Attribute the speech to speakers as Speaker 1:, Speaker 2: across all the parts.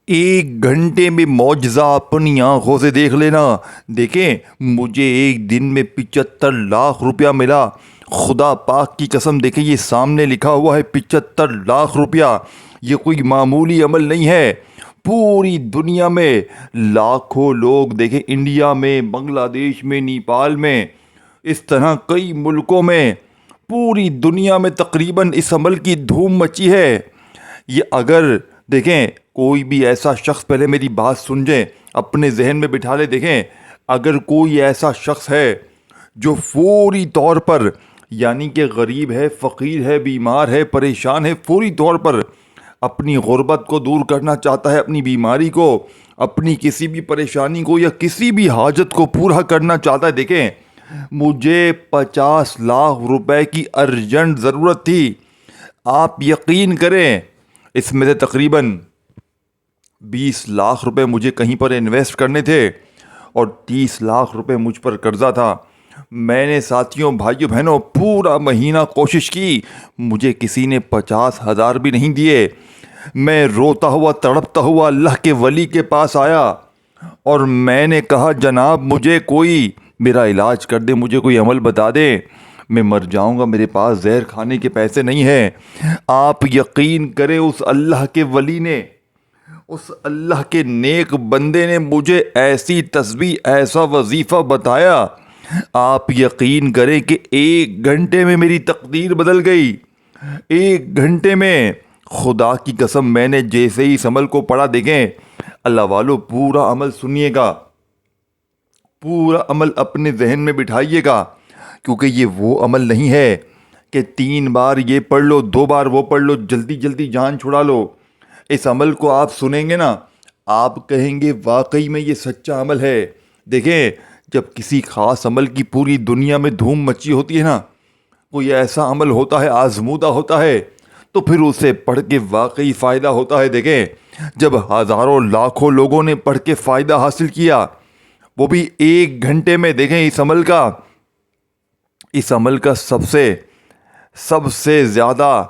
Speaker 1: ایک گھنٹے میں معجزہ اپنی آنکھوں سے دیکھ لینا۔ دیکھیں، مجھے ایک دن میں 75 لاکھ روپیہ ملا۔ خدا پاک کی قسم، دیکھیں یہ سامنے لکھا ہوا ہے 75 لاکھ روپیہ۔ یہ کوئی معمولی عمل نہیں ہے۔ پوری دنیا میں لاکھوں لوگ، دیکھیں انڈیا میں، بنگلہ دیش میں، نیپال میں، اس طرح کئی ملکوں میں، پوری دنیا میں تقریباً اس عمل کی دھوم مچی ہے۔ یہ اگر دیکھیں کوئی بھی ایسا شخص، پہلے میری بات سن جائیں، اپنے ذہن میں بٹھا لے، دیکھیں اگر کوئی ایسا شخص ہے جو فوری طور پر، یعنی کہ غریب ہے، فقیر ہے، بیمار ہے، پریشان ہے، فوری طور پر اپنی غربت کو دور کرنا چاہتا ہے، اپنی بیماری کو، اپنی کسی بھی پریشانی کو یا کسی بھی حاجت کو پورا کرنا چاہتا ہے، دیکھیں مجھے 50 لاکھ روپے کی ارجنٹ ضرورت تھی۔ آپ یقین کریں، اس میں سے تقریباً 20 لاکھ روپے مجھے کہیں پر انویسٹ کرنے تھے اور 30 لاکھ روپے مجھ پر قرضہ تھا۔ میں نے ساتھیوں، بھائیوں، بہنوں پورا مہینہ کوشش کی، مجھے کسی نے 50,000 بھی نہیں دیے۔ میں روتا ہوا، تڑپتا ہوا اللہ کے ولی کے پاس آیا اور میں نے کہا جناب مجھے کوئی میرا علاج کر دے، مجھے کوئی عمل بتا دے، میں مر جاؤں گا، میرے پاس زہر کھانے کے پیسے نہیں ہیں۔ آپ یقین کریں، اس اللہ کے ولی نے، اس اللہ کے نیک بندے نے مجھے ایسی تسبیح، ایسا وظیفہ بتایا، آپ یقین کریں کہ 1 گھنٹے میں میری تقدیر بدل گئی۔ 1 گھنٹے میں، خدا کی قسم، میں نے جیسے ہی اس عمل کو پڑھا، دیکھیں اللہ والو پورا عمل سنیے گا، پورا عمل اپنے ذہن میں بٹھائیے گا، کیونکہ یہ وہ عمل نہیں ہے کہ 3 بار یہ پڑھ لو، 2 بار وہ پڑھ لو، جلدی جلدی جان چھڑا لو۔ اس عمل کو آپ سنیں گے نا، آپ کہیں گے واقعی میں یہ سچا عمل ہے۔ دیکھیں جب کسی خاص عمل کی پوری دنیا میں دھوم مچی ہوتی ہے نا، کوئی ایسا عمل ہوتا ہے، آزمودہ ہوتا ہے، تو پھر اسے پڑھ کے واقعی فائدہ ہوتا ہے۔ دیکھیں جب ہزاروں لاکھوں لوگوں نے پڑھ کے فائدہ حاصل کیا، وہ بھی 1 گھنٹے میں، دیکھیں اس عمل کا سب سے زیادہ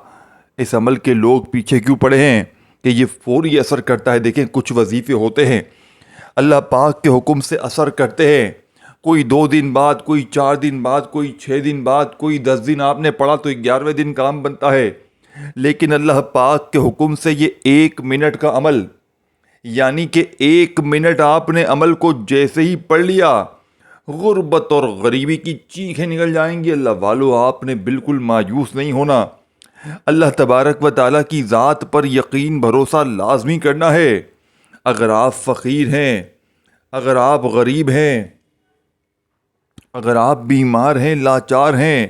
Speaker 1: اس عمل کے لوگ پیچھے کیوں پڑے ہیں کہ یہ فوری اثر کرتا ہے۔ دیکھیں کچھ وظیفے ہوتے ہیں اللہ پاک کے حکم سے اثر کرتے ہیں، کوئی 2 دن بعد، کوئی 4 دن بعد، کوئی 6 دن بعد، کوئی 10 دن آپ نے پڑھا تو 11ویں دن کام بنتا ہے۔ لیکن اللہ پاک کے حکم سے یہ 1 منٹ کا عمل، یعنی کہ 1 منٹ آپ نے عمل کو جیسے ہی پڑھ لیا، غربت اور غریبی کی چیخیں نکل جائیں گی۔ اللہ والو آپ نے بالکل مایوس نہیں ہونا، اللہ تبارک و تعالیٰ کی ذات پر یقین، بھروسہ لازمی کرنا ہے۔ اگر آپ فقیر ہیں، اگر آپ غریب ہیں، اگر آپ بیمار ہیں، لاچار ہیں،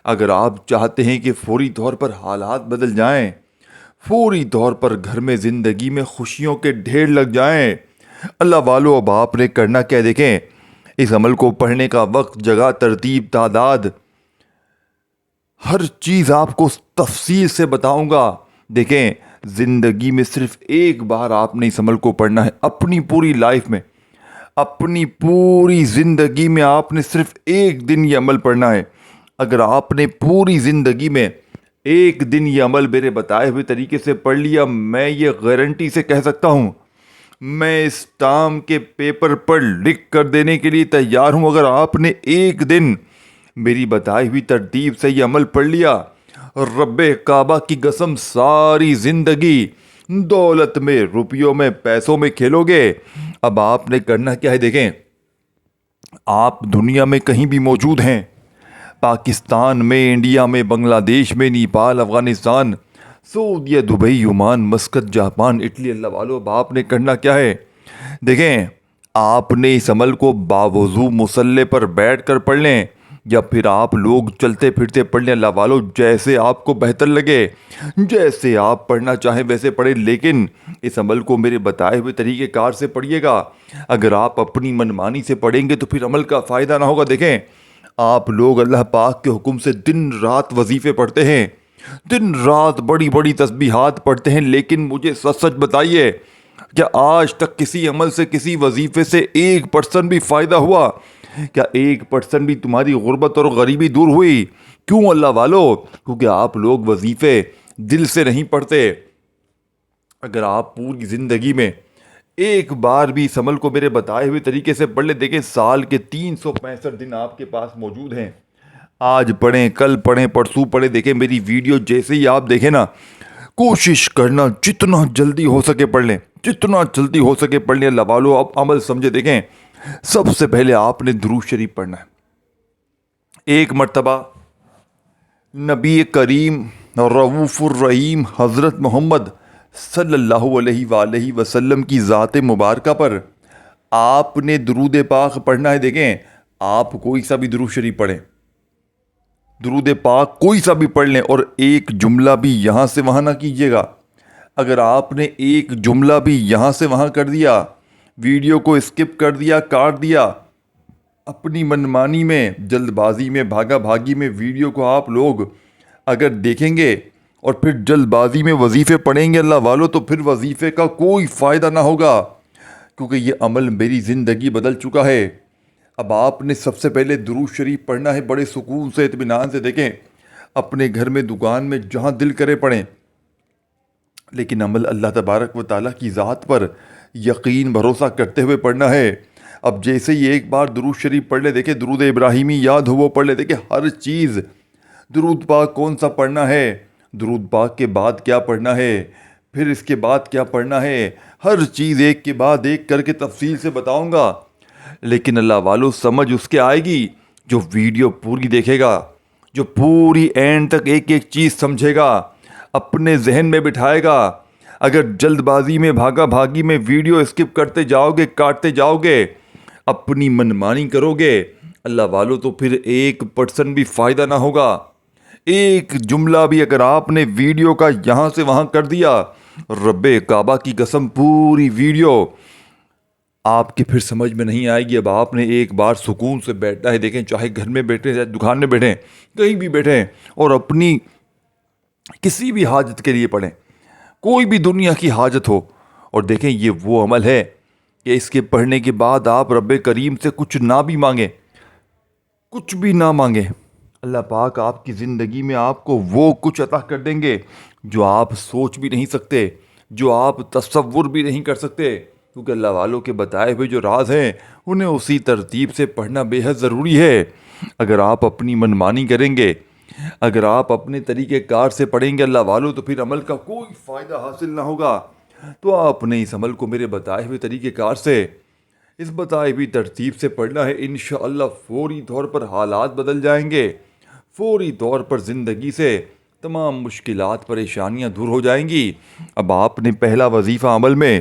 Speaker 1: اگر آپ چاہتے ہیں کہ فوری طور پر حالات بدل جائیں، فوری طور پر گھر میں، زندگی میں خوشیوں کے ڈھیر لگ جائیں، اللہ والو اب آپ نے کرنا کیا؟ دیکھیں اس عمل کو پڑھنے کا وقت، جگہ، ترتیب، تعداد، ہر چیز آپ کو تفصیل سے بتاؤں گا۔ دیکھیں زندگی میں صرف ایک بار آپ نے اس عمل کو پڑھنا ہے، اپنی پوری لائف میں، اپنی پوری زندگی میں آپ نے صرف 1 دن یہ عمل پڑھنا ہے۔ اگر آپ نے پوری زندگی میں 1 دن یہ عمل میرے بتائے ہوئے طریقے سے پڑھ لیا، میں یہ گارنٹی سے کہہ سکتا ہوں، میں اس ٹام کے پیپر پر لکھ کر دینے کے لیے تیار ہوں۔ اگر آپ نے 1 دن میری بتائی ہوئی ترتیب سے یہ عمل پڑھ لیا، رب کعبہ کی قسم ساری زندگی دولت میں، روپیوں میں، پیسوں میں کھیلو گے۔ اب آپ نے کرنا کیا ہے؟ دیکھیں آپ دنیا میں کہیں بھی موجود ہیں، پاکستان میں، انڈیا میں، بنگلہ دیش میں، نیپال، افغانستان، سعودیہ، Dubai, Oman, Muscat, Japan, Italy, اللہ والو اب آپ نے کرنا کیا ہے؟ دیکھیں آپ نے اس عمل کو باوضو مصلے پر بیٹھ کر پڑھ لیں یا پھر آپ لوگ چلتے پھرتے پڑھ لیں، اللہ والو جیسے آپ کو بہتر لگے، جیسے آپ پڑھنا چاہیں ویسے پڑھیں، لیکن اس عمل کو میرے بتائے ہوئے طریقہ کار سے پڑھیے گا۔ اگر آپ اپنی منمانی سے پڑھیں گے تو پھر عمل کا فائدہ نہ ہوگا۔ دیکھیں آپ لوگ اللہ پاک کے حکم سے دن رات وظیفے پڑھتے ہیں، دن رات بڑی بڑی تسبیحات پڑھتے ہیں، لیکن مجھے سچ سچ بتائیے کیا آج تک کسی عمل سے، کسی وظیفے سے 1% بھی فائدہ ہوا؟ کیا 1% بھی تمہاری غربت اور غریبی دور ہوئی؟ کیوں اللہ والو؟ کیونکہ آپ لوگ وظیفے دل سے نہیں پڑھتے۔ اگر آپ پوری زندگی میں ایک بار بھی اس عمل کو میرے بتائے ہوئے طریقے سے پڑھ لیں. دیکھیں سال کے 365 دن آپ کے پاس موجود ہیں. آج پڑھیں، کل پڑھیں، پرسوں پڑھیں. دیکھیں میری ویڈیو جیسے ہی آپ دیکھیں نا، کوشش کرنا جتنا جلدی ہو سکے پڑھ لیں، جتنا جلدی ہو سکے پڑھ لیں. اللہ والو اب عمل سمجھے. دیکھیں سب سے پہلے آپ نے درود شریف پڑھنا ہے. ایک مرتبہ نبی کریم رؤوف الرحیم حضرت محمد صلی اللہ علیہ وآلہ وسلم کی ذات مبارکہ پر آپ نے درود پاک پڑھنا ہے. دیکھیں آپ کوئی سا بھی درود شریف پڑھیں، درود پاک کوئی سا بھی پڑھ لیں، اور ایک جملہ بھی یہاں سے وہاں نہ کیجیے گا. اگر آپ نے ایک جملہ بھی یہاں سے وہاں کر دیا، ویڈیو کو اسکپ کر دیا، کاٹ دیا، اپنی منمانی میں، جلد بازی میں، بھاگا بھاگی میں ویڈیو کو آپ لوگ اگر دیکھیں گے اور پھر جلد بازی میں وظیفے پڑھیں گے اللہ والو، تو پھر وظیفے کا کوئی فائدہ نہ ہوگا، کیونکہ یہ عمل میری زندگی بدل چکا ہے. اب آپ نے سب سے پہلے درود شریف پڑھنا ہے بڑے سکون سے، اطمینان سے. دیکھیں اپنے گھر میں، دکان میں، جہاں دل کرے پڑھیں، لیکن عمل اللہ تبارک و تعالیٰ کی ذات پر یقین بھروسہ کرتے ہوئے پڑھنا ہے. اب جیسے ہی ایک بار درود شریف پڑھ لے، دیکھیں درود ابراہیمی یاد ہو وہ پڑھ لے. دیکھیں ہر چیز، درود پاک کون سا پڑھنا ہے، درود پاک کے بعد کیا پڑھنا ہے، پھر اس کے بعد کیا پڑھنا ہے، ہر چیز ایک کے بعد ایک کر کے تفصیل سے بتاؤں گا. لیکن اللہ والو سمجھ اس کے آئے گی جو ویڈیو پوری دیکھے گا، جو پوری اینڈ تک ایک ایک چیز سمجھے گا، اپنے ذہن میں بٹھائے گا. اگر جلد بازی میں، بھاگا بھاگی میں ویڈیو اسکپ کرتے جاؤ گے، کاٹتے جاؤ گے، اپنی منمانی کرو گے، اللہ والو، تو پھر 1% بھی فائدہ نہ ہوگا. ایک جملہ بھی اگر آپ نے ویڈیو کا یہاں سے وہاں کر دیا، رب کعبہ کی قسم پوری ویڈیو آپ کے پھر سمجھ میں نہیں آئے گی. اب آپ نے ایک بار سکون سے بیٹھنا ہے. دیکھیں چاہے گھر میں بیٹھیں، چاہے دکان میں بیٹھیں، کہیں بھی بیٹھیں، اور اپنی کسی بھی حاجت کے لیے پڑھیں، کوئی بھی دنیا کی حاجت ہو. اور دیکھیں یہ وہ عمل ہے کہ اس کے پڑھنے کے بعد آپ رب کریم سے کچھ نہ بھی مانگیں، کچھ بھی نہ مانگیں، اللہ پاک آپ کی زندگی میں آپ کو وہ کچھ عطا کر دیں گے جو آپ سوچ بھی نہیں سکتے، جو آپ تصور بھی نہیں کر سکتے. کیونکہ اللہ والوں کے بتائے ہوئے جو راز ہیں انہیں اسی ترتیب سے پڑھنا بے حد ضروری ہے. اگر آپ اپنی منمانی کریں گے، اگر آپ اپنے طریقہ کار سے پڑھیں گے اللہ والوں، تو پھر عمل کا کوئی فائدہ حاصل نہ ہوگا. تو آپ نے اس عمل کو میرے بتائے ہوئے طریقہ کار سے، اس بتائی ہوئی ترتیب سے پڑھنا ہے. انشاءاللہ فوری طور پر حالات بدل جائیں گے، فوری طور پر زندگی سے تمام مشکلات، پریشانیاں دور ہو جائیں گی. اب آپ نے پہلا وظیفہ عمل میں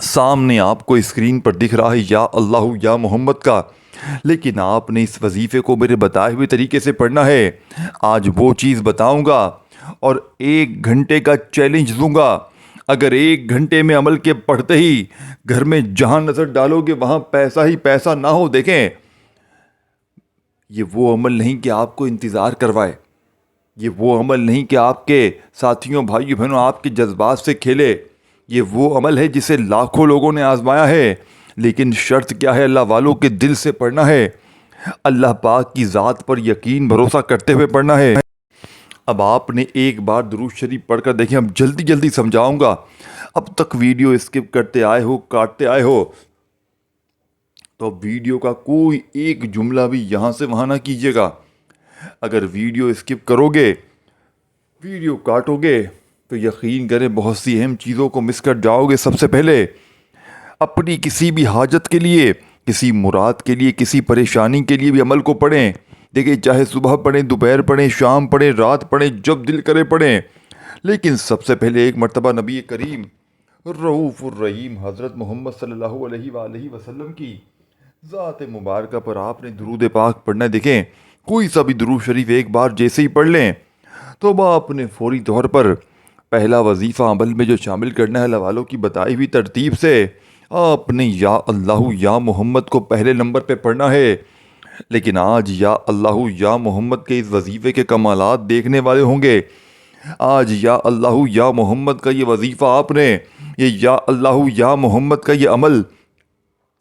Speaker 1: سامنے آپ کو اسکرین پر دکھ رہا ہے یا اللہ یا محمد کا، لیکن آپ نے اس وظیفے کو میرے بتائے ہوئے طریقے سے پڑھنا ہے. آج وہ چیز بتاؤں گا اور 1 گھنٹے کا چیلنج دوں گا. اگر 1 گھنٹے میں عمل کے پڑھتے ہی گھر میں جہاں نظر ڈالو گے وہاں پیسہ ہی پیسہ نہ ہو. دیکھیں یہ وہ عمل نہیں کہ آپ کو انتظار کروائے، یہ وہ عمل نہیں کہ آپ کے ساتھیوں، بھائیوں، بہنوں آپ کے جذبات سے کھیلے. یہ وہ عمل ہے جسے لاکھوں لوگوں نے آزمایا ہے، لیکن شرط کیا ہے، اللہ والوں کے دل سے پڑھنا ہے، اللہ پاک کی ذات پر یقین بھروسہ کرتے ہوئے پڑھنا ہے. اب آپ نے ایک بار درود شریف پڑھ کر دیکھیں، اب جلدی جلدی سمجھاؤں گا. اب تک ویڈیو اسکپ کرتے آئے ہو، کاٹتے آئے ہو، تو ویڈیو کا کوئی ایک جملہ بھی یہاں سے وہاں نہ کیجیے گا. اگر ویڈیو اسکپ کرو گے، ویڈیو کاٹو گے، تو یقین کریں بہت سی اہم چیزوں کو مس کر جاؤ گے. سب سے پہلے اپنی کسی بھی حاجت کے لیے، کسی مراد کے لیے، کسی پریشانی کے لیے بھی عمل کو پڑھیں. دیکھیں چاہے صبح پڑھیں، دوپہر پڑھیں، شام پڑھیں، رات پڑھیں، جب دل کرے پڑھیں، لیکن سب سے پہلے ایک مرتبہ نبی کریم رؤوف الرحیم حضرت محمد صلی اللہ علیہ وآلہ وسلم کی ذات مبارکہ پر آپ نے درود پاک پڑھنا ہے. دیکھیں کوئی سا بھی درود شریف ایک بار جیسے ہی پڑھ لیں تو اب آپ نے فوری طور پر پہلا وظیفہ عمل میں جو شامل کرنا ہے اللہ والوں کی بتائی ہوئی ترتیب سے، آپ نے یا اللہ یا محمد کو پہلے نمبر پہ پڑھنا ہے. لیکن آج یا اللہ یا محمد کے اس وظیفے کے کمالات دیکھنے والے ہوں گے. آج یا اللہ یا محمد کا یہ وظیفہ آپ نے، یہ یا اللہ یا محمد کا یہ عمل،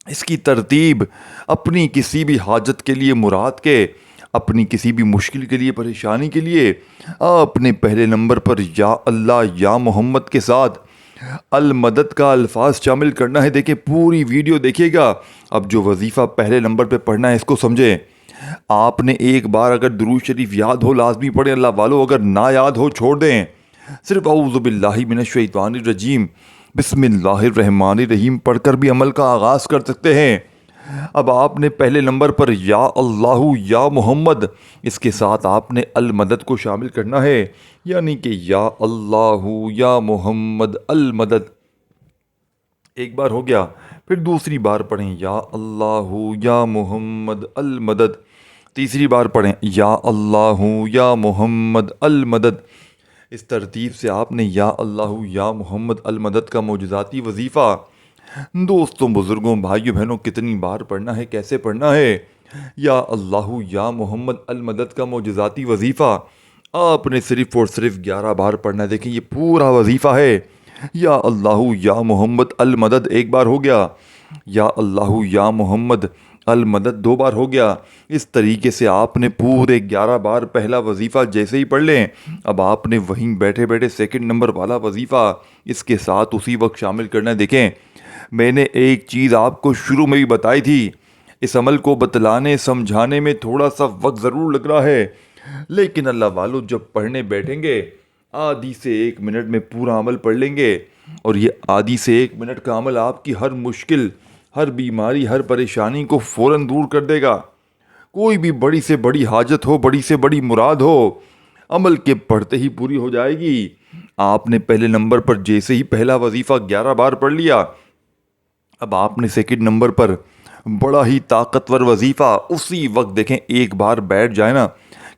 Speaker 1: اس کی ترتیب اپنی کسی بھی حاجت کے لیے، مراد کے، اپنی کسی بھی مشکل کے لیے، پریشانی کے لیے، آپ نے پہلے نمبر پر یا اللہ یا محمد کے ساتھ المدد کا الفاظ شامل کرنا ہے، دیکھیں پوری ویڈیو دیکھیے گا۔ اب جو وظیفہ پہلے نمبر پہ پڑھنا ہے اس کو سمجھیں۔ آپ نے ایک بار اگر درود شریف یاد ہو لازمی پڑھیں اللہ والو، اگر نہ یاد ہو چھوڑ دیں۔ صرف اعوذ باللہ من الشیطان الرجیم بسم اللہ الرحمن الرحیم پڑھ کر بھی عمل کا آغاز کر سکتے ہیں۔ اب آپ نے پہلے نمبر پر یا اللہ یا محمد، اس کے ساتھ آپ نے المدد کو شامل کرنا ہے، یعنی کہ یا اللہ یا محمد المدد۔ ایک بار ہو گیا، پھر دوسری بار پڑھیں یا اللہ یا محمد المدد، تیسری بار پڑھیں یا اللہ یا محمد المدد۔ اس ترتیب سے آپ نے یا اللہ یا محمد المدد کا معجزاتی وظیفہ دوستوں، بزرگوں، بھائیوں، بہنوں کتنی بار پڑھنا ہے، کیسے پڑھنا ہے؟ یا اللہ یا محمد المدد کا معجزاتی وظیفہ آپ نے صرف اور صرف 11 بار پڑھنا ہے۔ دیکھیں یہ پورا وظیفہ ہے۔ یا اللہ یا محمد المدد ایک بار ہو گیا، یا اللہ یا محمد المدد 2 بار ہو گیا۔ اس طریقے سے آپ نے پورے 11 بار پہلا وظیفہ جیسے ہی پڑھ لیں، اب آپ نے وہیں بیٹھے بیٹھے سیکنڈ نمبر والا وظیفہ اس کے ساتھ اسی وقت شامل کرنا ہے۔ دیکھیں میں نے ایک چیز آپ کو شروع میں بھی بتائی تھی، اس عمل کو بتلانے سمجھانے میں تھوڑا سا وقت ضرور لگ رہا ہے، لیکن اللہ والو جب پڑھنے بیٹھیں گے آدھی سے 1 منٹ میں پورا عمل پڑھ لیں گے، اور یہ آدھی سے 1 منٹ کا عمل آپ کی ہر مشکل، ہر بیماری، ہر پریشانی کو فوراً دور کر دے گا۔ کوئی بھی بڑی سے بڑی حاجت ہو، بڑی سے بڑی مراد ہو، عمل کے پڑھتے ہی پوری ہو جائے گی۔ آپ نے پہلے نمبر پر جیسے ہی پہلا وظیفہ 11 بار پڑھ لیا، اب آپ نے سیکنڈ نمبر پر بڑا ہی طاقتور وظیفہ اسی وقت، دیکھیں ایک بار بیٹھ جائے نا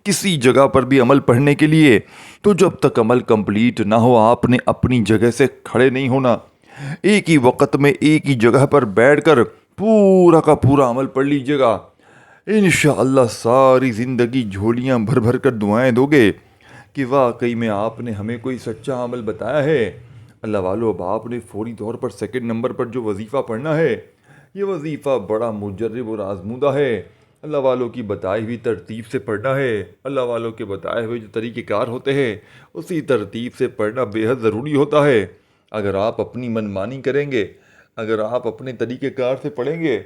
Speaker 1: کسی جگہ پر بھی عمل پڑھنے کے لیے، تو جب تک عمل کمپلیٹ نہ ہو آپ نے اپنی جگہ سے کھڑے نہیں ہونا، ایک ہی وقت میں ایک ہی جگہ پر بیٹھ کر پورا کا پورا عمل پڑھ لیجیے گا۔ انشاءاللہ ساری زندگی جھولیاں بھر بھر کر دعائیں دو گے کہ واقعی میں آپ نے ہمیں کوئی سچا عمل بتایا ہے۔ اللہ والو اب آپ نے فوری طور پر سیکنڈ نمبر پر جو وظیفہ پڑھنا ہے، یہ وظیفہ بڑا مجرب اور آزمودہ ہے۔ اللہ والوں کی بتائی ہوئی ترتیب سے پڑھنا ہے، اللہ والوں کے بتائے ہوئے جو طریقہ کار ہوتے ہیں اسی ترتیب سے پڑھنا بے حد ضروری ہوتا ہے۔ اگر آپ اپنی منمانی کریں گے، اگر آپ اپنے طریقہ کار سے پڑھیں گے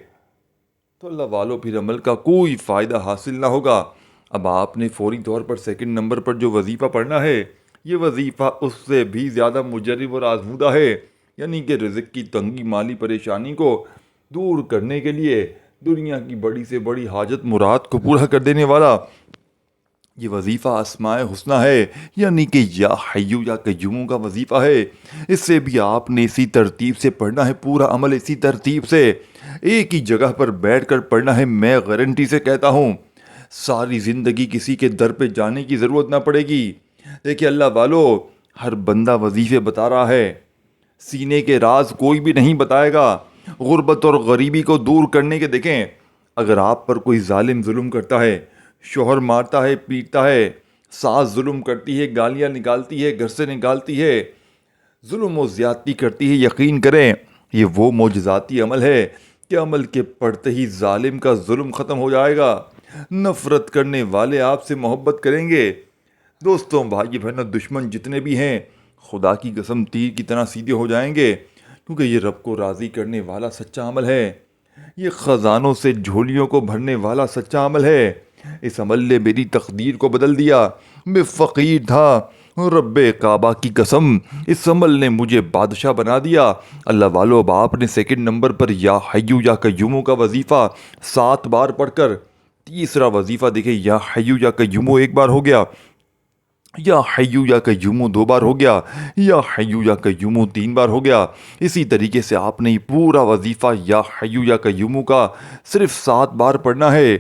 Speaker 1: تو اللہ والوں پھر عمل کا کوئی فائدہ حاصل نہ ہوگا۔ اب آپ نے فوری طور پر سیکنڈ نمبر پر جو وظیفہ پڑھنا ہے، یہ وظیفہ اس سے بھی زیادہ مجرب اور آزمودہ ہے، یعنی کہ رزق کی تنگی، مالی پریشانی کو دور کرنے کے لیے، دنیا کی بڑی سے بڑی حاجت مراد کو پورا کر دینے والا یہ وظیفہ اسماء حسنہ ہے، یعنی کہ یا حیو یا قیوم کا وظیفہ ہے۔ اس سے بھی آپ نے اسی ترتیب سے پڑھنا ہے، پورا عمل اسی ترتیب سے ایک ہی جگہ پر بیٹھ کر پڑھنا ہے۔ میں گارنٹی سے کہتا ہوں ساری زندگی کسی کے در پہ جانے کی ضرورت نہ پڑے گی۔ دیکھیے اللہ والو ہر بندہ وظیفے بتا رہا ہے، سینے کے راز کوئی بھی نہیں بتائے گا۔ غربت اور غریبی کو دور کرنے کے، دیکھیں اگر آپ پر کوئی ظالم ظلم کرتا ہے، شوہر مارتا ہے، پیٹتا ہے، ساس ظلم کرتی ہے، گالیاں نکالتی ہے، گھر سے نکالتی ہے، ظلم و زیادتی کرتی ہے، یقین کریں یہ وہ معجزاتی عمل ہے کہ عمل کے پڑھتے ہی ظالم کا ظلم ختم ہو جائے گا، نفرت کرنے والے آپ سے محبت کریں گے۔ دوستوں، بھائی بہنوں، دشمن جتنے بھی ہیں خدا کی قسم تیر کی طرح سیدھے ہو جائیں گے، کیونکہ یہ رب کو راضی کرنے والا سچا عمل ہے، یہ خزانوں سے جھولیوں کو بھرنے والا سچا عمل ہے۔ اس عمل نے میری تقدیر کو بدل دیا، میں فقیر تھا، رب کعبہ کی قسم اس عمل نے مجھے بادشاہ بنا دیا۔ اللہ والو اب آپ نے سیکنڈ نمبر پر یا حیو یا قیوم کا وظیفہ 7 بار پڑھ کر تیسرا وظیفہ دیکھیں یا حیو یا قیوم 1 بار ہو گیا، یا حیو یا قیوم 2 بار ہو گیا، یا حیو یا قیوم 3 بار ہو گیا۔ اسی طریقے سے آپ نے یہ پورا وظیفہ یا حیو یا قیوم کا صرف 7 بار پڑھنا ہے۔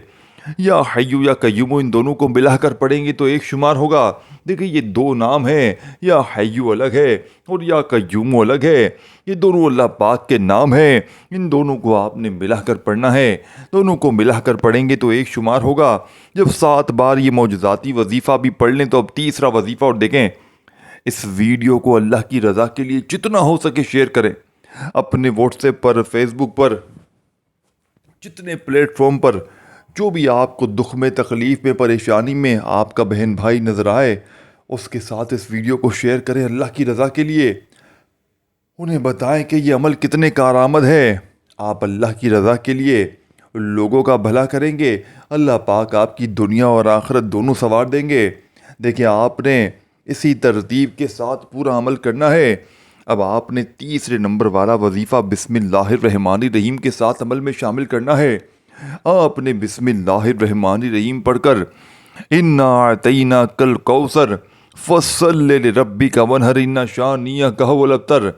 Speaker 1: یا حیو یا قیوم ان دونوں کو ملا کر پڑھیں گے تو ایک شمار ہوگا۔ دیکھیں یہ 2 نام ہیں، یا حیو الگ ہے اور یا قیوم الگ ہے، یہ دونوں اللہ پاک کے نام ہیں، ان دونوں کو آپ نے ملا کر پڑھنا ہے، دونوں کو ملا کر پڑھیں گے تو ایک شمار ہوگا۔ جب 7 بار یہ معجزاتی وظیفہ بھی پڑھ لیں تو اب تیسرا وظیفہ، اور دیکھیں اس ویڈیو کو اللہ کی رضا کے لیے جتنا ہو سکے شیئر کریں، اپنے واٹس ایپ پر، فیس بک پر، جتنے پلیٹ فارم پر جو بھی آپ کو دکھ میں، تکلیف میں، پریشانی میں آپ کا بہن بھائی نظر آئے اس کے ساتھ اس ویڈیو کو شیئر کریں اللہ کی رضا کے لیے۔ انہیں بتائیں کہ یہ عمل کتنے کارآمد ہے۔ آپ اللہ کی رضا کے لیے لوگوں کا بھلا کریں گے، اللہ پاک آپ کی دنیا اور آخرت دونوں سنوار دیں گے۔ دیکھیں آپ نے اسی ترتیب کے ساتھ پورا عمل کرنا ہے۔ اب آپ نے تیسرے نمبر والا وظیفہ بسم اللہ الرحمن الرحیم کے ساتھ عمل میں شامل کرنا ہے۔ آپ نے بسم اللہ الرحمن الرحیم پڑھ کر انا اعطیناک الکوثر فصل لربک وانحر ان شانئک هو الابتر۔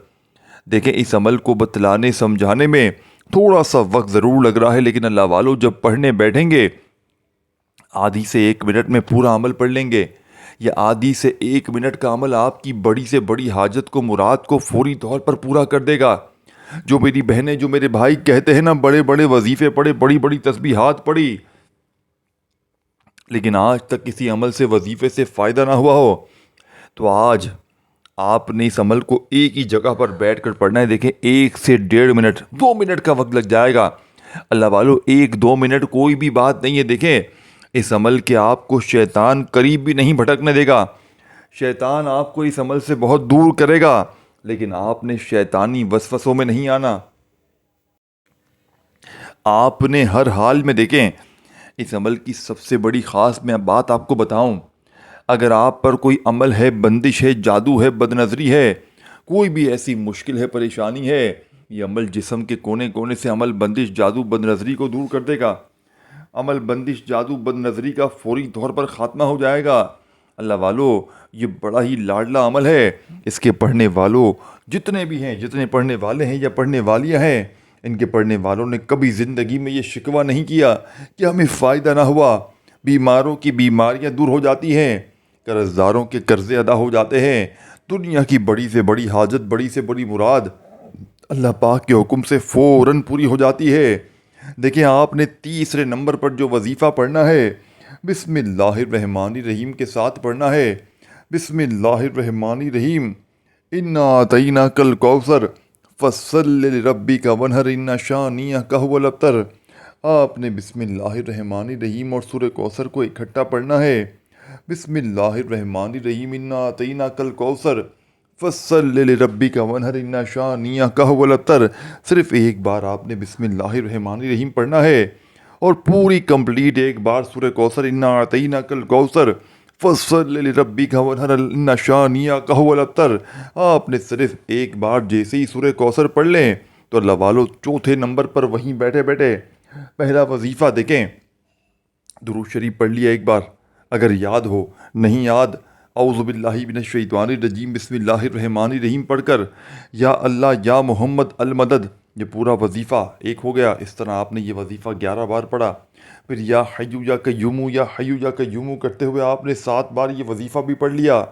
Speaker 1: دیکھیں اس عمل کو بتلانے سمجھانے میں تھوڑا سا وقت ضرور لگ رہا ہے، لیکن اللہ والوں جب پڑھنے بیٹھیں گے آدھی سے 1 منٹ میں پورا عمل پڑھ لیں گے۔ یہ آدھی سے 1 منٹ کا عمل آپ کی بڑی سے بڑی حاجت کو، مراد کو فوری طور پر پورا کر دے گا۔ جو میری بہنیں، جو میرے بھائی کہتے ہیں نا بڑے بڑے وظیفے پڑھے، بڑی بڑی تسبیحات پڑھی، لیکن آج تک کسی عمل سے، وظیفے سے فائدہ نہ ہوا ہو، تو آج آپ نے اس عمل کو ایک ہی جگہ پر بیٹھ کر پڑھنا ہے۔ دیکھیں 1 سے 1.5 منٹ، 2 منٹ کا وقت لگ جائے گا۔ اللہ والو 1-2 منٹ کوئی بھی بات نہیں ہے۔ دیکھیں اس عمل کے آپ کو شیطان قریب بھی نہیں بھٹکنے دے گا۔ شیطان آپ کو اس عمل سے بہت دور کرے گا، لیکن آپ نے شیطانی وسوسوں میں نہیں آنا۔ آپ نے ہر حال میں، دیکھیں اس عمل کی سب سے بڑی خاص میں بات آپ کو بتاؤں، اگر آپ پر کوئی عمل ہے، بندش ہے، جادو ہے، بد نظری ہے، کوئی بھی ایسی مشکل ہے، پریشانی ہے، یہ عمل جسم کے کونے کونے سے عمل، بندش، جادو، بد نظری کو دور کر دے گا۔ عمل بندش، جادو، بد نظری کا فوری طور پر خاتمہ ہو جائے گا۔ اللہ والو یہ بڑا ہی لاڈلا عمل ہے۔ اس کے پڑھنے والوں جتنے بھی ہیں، جتنے پڑھنے والے ہیں یا پڑھنے والیاں ہیں، ان کے پڑھنے والوں نے کبھی زندگی میں یہ شکوہ نہیں کیا کہ ہمیں فائدہ نہ ہوا۔ بیماروں کی بیماریاں دور ہو جاتی ہیں، قرض داروں کے قرضے ادا ہو جاتے ہیں، دنیا کی بڑی سے بڑی حاجت، بڑی سے بڑی مراد اللہ پاک کے حکم سے فوراً پوری ہو جاتی ہے۔ دیکھیں آپ نے تیسرے نمبر پر جو وظیفہ پڑھنا ہے، بسم اللہ الرحمن الرحیم کے ساتھ پڑھنا ہے۔ بسم اللہ الرحمن الرحیم، انا اعطیناک الکوثر فصل لربک وانحر ان شانئک هو الابتر۔ آپ نے بسم اللہ الرحمن الرحیم اور سورہ کوثر کو اکٹھا پڑھنا ہے۔ بسم اللہ الرحمن الرحیم، انا اعطیناک الکوثر فصل لربک وانحر ان شانئک هو الابتر۔ صرف ایک بار آپ نے بسم اللہ الرحمن الرحیم پڑھنا ہے اور پوری کمپلیٹ ایک بار سورہ کوثر، انا اعطیناک الکوثر فصل لربک وانحر ان شانئک هو الابتر، آپ نے صرف ایک بار جیسے ہی سورہ کوثر پڑھ لیں تو اللہ والو چوتھے نمبر پر وہیں بیٹھے بیٹھے پہلا وظیفہ، دیکھیں درود شریف پڑھ لیا ایک بار، اگر یاد ہو، نہیں یاد، اعوذ باللہ من الشیطان الرجیم بسم اللہ الرحمن الرحیم پڑھ کر یا اللہ یا محمد المدد، یہ پورا وظیفہ ایک ہو گیا۔ اس طرح آپ نے یہ وظیفہ 11 بار پڑھا۔ پھر یا حیو یا قیوم، یا حیو یا قیوم کرتے ہوئے آپ نے 7 بار یہ وظیفہ بھی پڑھ لیا۔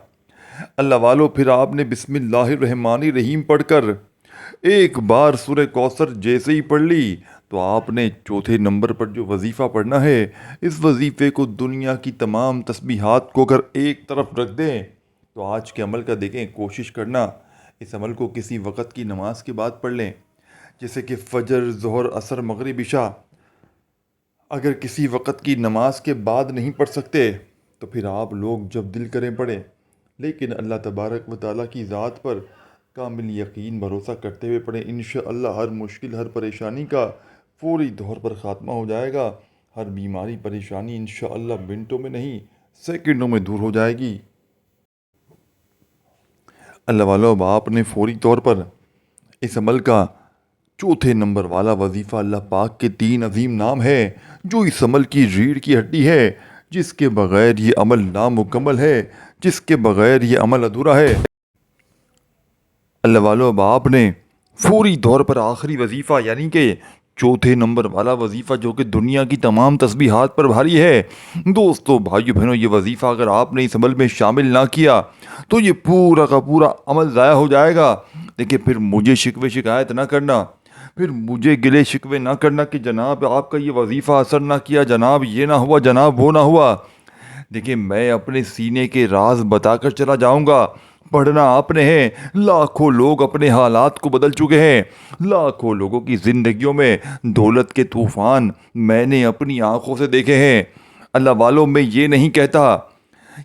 Speaker 1: اللہ والو پھر آپ نے بسم اللہ الرحمن الرحیم پڑھ کر ایک بار سورہ کوثر جیسے ہی پڑھ لی تو آپ نے چوتھے نمبر پر جو وظیفہ پڑھنا ہے، اس وظیفے کو، دنیا کی تمام تسبیحات کو اگر ایک طرف رکھ دیں تو آج کے عمل کا دیکھیں کوشش کرنا اس عمل کو کسی وقت کی نماز کے بعد پڑھ لیں، جیسے کہ فجر، ظہر، عصر، مغرب، عشاء۔ اگر کسی وقت کی نماز کے بعد نہیں پڑھ سکتے تو پھر آپ لوگ جب دل کریں پڑھیں، لیکن اللہ تبارک و تعالیٰ کی ذات پر کامل یقین بھروسہ کرتے ہوئے پڑھیں۔ انشاءاللہ ہر مشکل، ہر پریشانی کا فوری طور پر خاتمہ ہو جائے گا۔ ہر بیماری، پریشانی انشاءاللہ منٹوں میں نہیں سیکنڈوں میں دور ہو جائے گی۔ اللہ والو اب آپ نے فوری طور پر اس عمل کا چوتھے نمبر والا وظیفہ، اللہ پاک کے 3 عظیم نام ہے جو اس عمل کی ریڑھ کی ہڈی ہے، جس کے بغیر یہ عمل نامکمل ہے، جس کے بغیر یہ عمل ادھورا ہے۔ اللہ والو اب آپ نے فوری طور پر آخری وظیفہ، یعنی کہ چوتھے نمبر والا وظیفہ جو کہ دنیا کی تمام تسبیحات پر بھاری ہے، دوستو، بھائیو، بہنوں، یہ وظیفہ اگر آپ نے اس عمل میں شامل نہ کیا تو یہ پورا کا پورا عمل ضائع ہو جائے گا۔ دیکھیں پھر مجھے شکوے شکایت نہ کرنا، پھر مجھے گلے شکوے نہ کرنا کہ جناب آپ کا یہ وظیفہ اثر نہ کیا، جناب یہ نہ ہوا، جناب وہ نہ ہوا۔ دیکھیں میں اپنے سینے کے راز بتا کر چلا جاؤں گا، پڑھنا آپ نے ہے۔ لاکھوں لوگ اپنے حالات کو بدل چکے ہیں، لاکھوں لوگوں کی زندگیوں میں دولت کے طوفان میں نے اپنی آنکھوں سے دیکھے ہیں۔ اللہ والوں میں یہ نہیں کہتا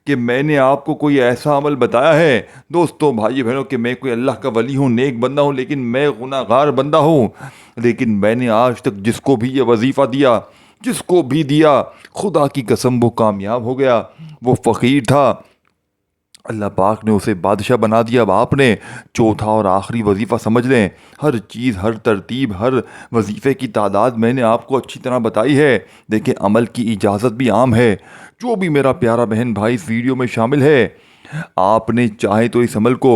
Speaker 1: کہ میں نے آپ کو کوئی ایسا عمل بتایا ہے دوستوں بھائی بہنوں کہ میں کوئی اللہ کا ولی ہوں، نیک بندہ ہوں، لیکن میں گناہ گار بندہ ہوں، لیکن میں نے آج تک جس کو بھی یہ وظیفہ دیا، جس کو بھی دیا، خدا کی قسم وہ کامیاب ہو گیا۔ وہ فقیر تھا، اللہ پاک نے اسے بادشاہ بنا دیا۔ اب آپ نے چوتھا اور آخری وظیفہ سمجھ لیں، ہر چیز، ہر ترتیب، ہر وظیفے کی تعداد میں نے آپ کو اچھی طرح بتائی ہے۔ دیکھیں عمل کی اجازت بھی عام ہے۔ جو بھی میرا پیارا بہن بھائی اس ویڈیو میں شامل ہے، آپ نے چاہے تو اس عمل کو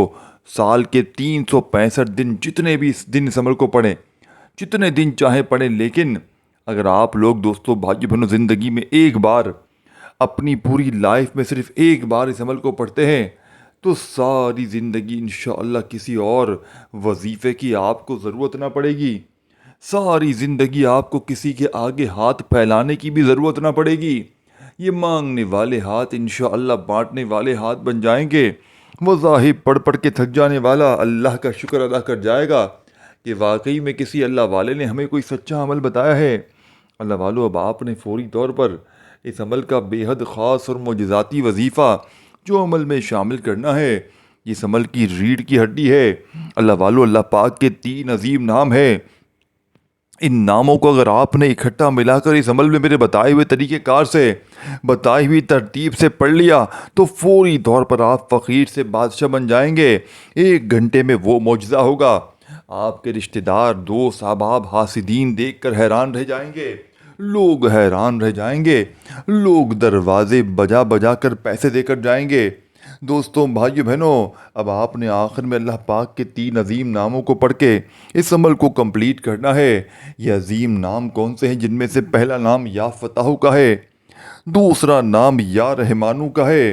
Speaker 1: سال کے 365 دن، جتنے بھی اس دن اس عمل کو پڑھیں، جتنے دن چاہے پڑھیں، لیکن اگر آپ لوگ دوستوں بھائی بہنوں زندگی میں ایک بار، اپنی پوری لائف میں صرف ایک بار اس عمل کو پڑھتے ہیں تو ساری زندگی انشاءاللہ کسی اور وظیفے کی آپ کو ضرورت نہ پڑے گی۔ ساری زندگی آپ کو کسی کے آگے ہاتھ پھیلانے کی بھی ضرورت نہ پڑے گی۔ یہ مانگنے والے ہاتھ انشاءاللہ بانٹنے والے ہاتھ بن جائیں گے۔ وظائف پڑھ پڑھ کے تھک جانے والا اللہ کا شکر ادا کر جائے گا کہ واقعی میں کسی اللہ والے نے ہمیں کوئی سچا عمل بتایا ہے۔ اللہ والو، اب آپ نے فوری طور پر اس عمل کا بے حد خاص اور معجزاتی وظیفہ جو عمل میں شامل کرنا ہے، اس عمل کی ریڑھ کی ہڈی ہے۔ اللہ والو، اللہ پاک کے 3 عظیم نام ہیں۔ ان ناموں کو اگر آپ نے اکٹھا ملا کر اس عمل میں میرے بتائے ہوئے طریقہ کار سے، بتائی ہوئی ترتیب سے پڑھ لیا تو فوری طور پر آپ فقیر سے بادشاہ بن جائیں گے۔ 1 گھنٹے میں وہ معجزہ ہوگا، آپ کے رشتہ دار، دوست، احباب، حاسدین دیکھ کر حیران رہ جائیں گے۔ لوگ حیران رہ جائیں گے، لوگ دروازے بجا بجا کر پیسے دے کر جائیں گے۔ دوستوں بھائیو بہنوں، اب آپ نے آخر میں اللہ پاک کے 3 عظیم ناموں کو پڑھ کے اس عمل کو کمپلیٹ کرنا ہے۔ یہ عظیم نام کون سے ہیں؟ جن میں سے پہلا نام یا فتح کا ہے، دوسرا نام یا رحمانو کا ہے،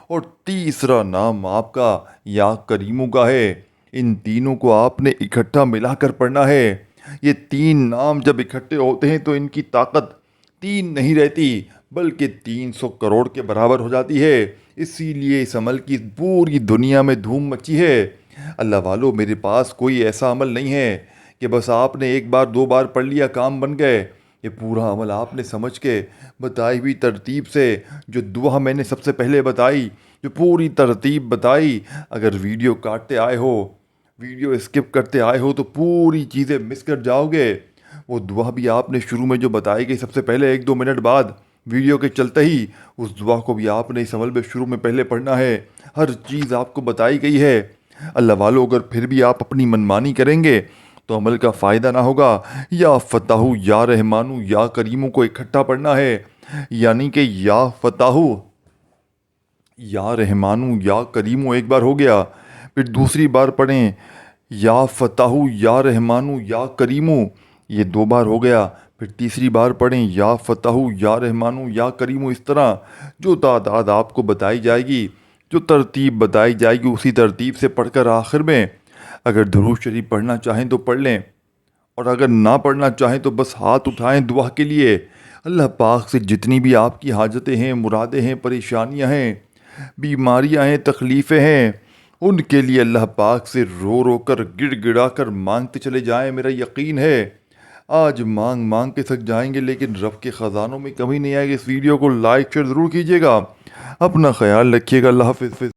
Speaker 1: اور تیسرا نام آپ کا یا کریمو کا ہے۔ ان تینوں کو آپ نے اکٹھا ملا کر پڑھنا ہے۔ یہ 3 نام جب اکٹھے ہوتے ہیں تو ان کی طاقت 3 نہیں رہتی بلکہ 300 کروڑ کے برابر ہو جاتی ہے۔ اسی لیے اس عمل کی پوری دنیا میں دھوم مچی ہے۔ اللہ والو، میرے پاس کوئی ایسا عمل نہیں ہے کہ بس آپ نے 1 بار 2 بار پڑھ لیا کام بن گئے۔ یہ پورا عمل آپ نے سمجھ کے بتائی ہوئی ترتیب سے، جو دعا میں نے سب سے پہلے بتائی، جو پوری ترتیب بتائی، اگر ویڈیو کاٹتے آئے ہو، ویڈیو اسکپ کرتے آئے ہو تو پوری چیزیں مس کر جاؤ گے۔ وہ دعا بھی آپ نے شروع میں جو بتائی گئی سب سے پہلے 1-2 منٹ بعد ویڈیو کے چلتے ہی، اس دعا کو بھی آپ نے اس عمل میں شروع میں پہلے پڑھنا ہے۔ ہر چیز آپ کو بتائی گئی ہے۔ اللہ والو، اگر پھر بھی آپ اپنی منمانی کریں گے تو عمل کا فائدہ نہ ہوگا۔ یا فتح، یا رحمانو، یا کریمو کو اکٹھا پڑھنا ہے، یعنی کہ یا فتح، یا رحمانو، یا کریمو ایک بار ہو گیا، پھر دوسری بار پڑھیں یا فتح، یا رحمانو، یا کریمو، یہ 2 بار ہو گیا، پھر تیسری بار پڑھیں یا فتح، یا رحمانو، یا کریمو۔ اس طرح جو تعداد آپ کو بتائی جائے گی، جو ترتیب بتائی جائے گی، اسی ترتیب سے پڑھ کر آخر میں اگر درود شریف پڑھنا چاہیں تو پڑھ لیں، اور اگر نہ پڑھنا چاہیں تو بس ہاتھ اٹھائیں دعا کے لیے۔ اللہ پاک سے جتنی بھی آپ کی حاجتیں ہیں، مرادیں ہیں، پریشانیاں ہیں، بیماریاں ہیں، تکلیفیں ہیں، ان کے لیے اللہ پاک سے رو رو کر، گڑ گڑا کر مانگتے چلے جائیں۔ میرا یقین ہے آج مانگ مانگ کے تھک جائیں گے لیکن رب کے خزانوں میں کمی نہیں آئے گی۔ اس ویڈیو کو لائک شیئر ضرور کیجیے گا۔ اپنا خیال رکھیے گا۔ اللہ حافظ۔